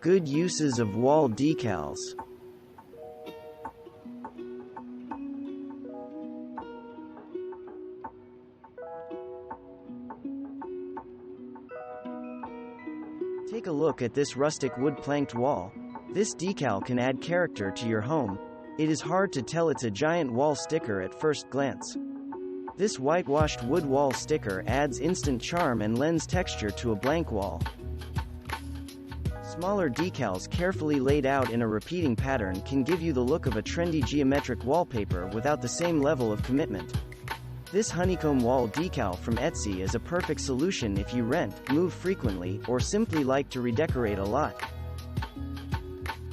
Good uses of wall decals. Take a look at this rustic wood-planked wall. This decal can add character to your home. It is hard to tell it's a giant wall sticker at first glance. This whitewashed wood wall sticker adds instant charm and lends texture to a blank wall. Smaller decals carefully laid out in a repeating pattern can give you the look of a trendy geometric wallpaper without the same level of commitment. This honeycomb wall decal from Etsy is a perfect solution if you rent, move frequently, or simply like to redecorate a lot.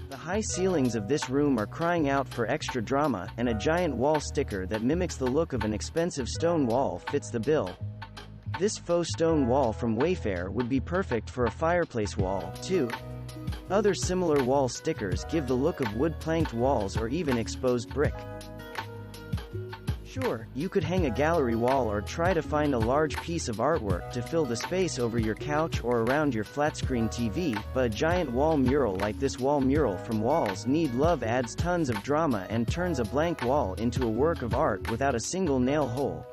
The high ceilings of this room are crying out for extra drama, and a giant wall sticker that mimics the look of an expensive stone wall fits the bill. This faux stone wall from Wayfair would be perfect for a fireplace wall, too. Other similar wall stickers give the look of wood-planked walls or even exposed brick. Sure, you could hang a gallery wall or try to find a large piece of artwork to fill the space over your couch or around your flat-screen TV, but a giant wall mural like this wall mural from Walls Need Love adds tons of drama and turns a blank wall into a work of art without a single nail hole.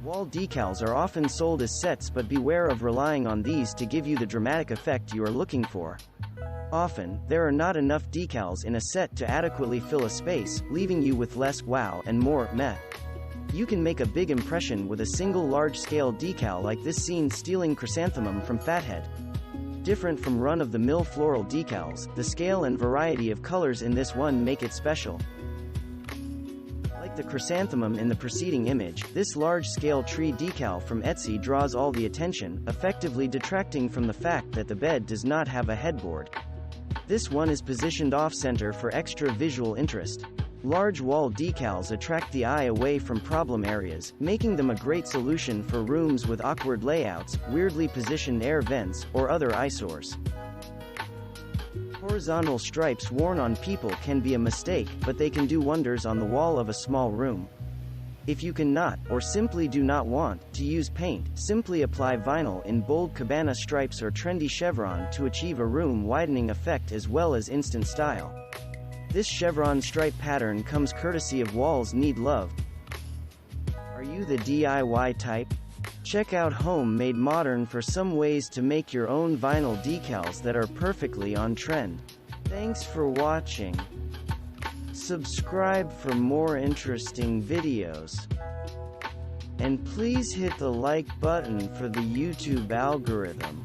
Wall decals are often sold as sets, but beware of relying on these to give you the dramatic effect you are looking for. Often, there are not enough decals in a set to adequately fill a space, leaving you with less wow and more meh. You can make a big impression with a single large-scale decal like this scene stealing chrysanthemum from Fathead. Different from run-of-the-mill floral decals, the scale and variety of colors in this one make it special. Like the chrysanthemum in the preceding image, this large-scale tree decal from Etsy draws all the attention, effectively detracting from the fact that the bed does not have a headboard. This one is positioned off-center for extra visual interest. Large wall decals attract the eye away from problem areas, making them a great solution for rooms with awkward layouts, weirdly positioned air vents, or other eyesores. Horizontal stripes worn on people can be a mistake, but they can do wonders on the wall of a small room. If you cannot, or simply do not want, to use paint, simply apply vinyl in bold cabana stripes or trendy chevron to achieve a room-widening effect as well as instant style. This chevron stripe pattern comes courtesy of Walls Need Love. Are you the DIY type? Check out Home Made Modern for some ways to make your own vinyl decals that are perfectly on trend. Thanks for watching. Subscribe for more interesting videos. And please hit the like button for the YouTube algorithm.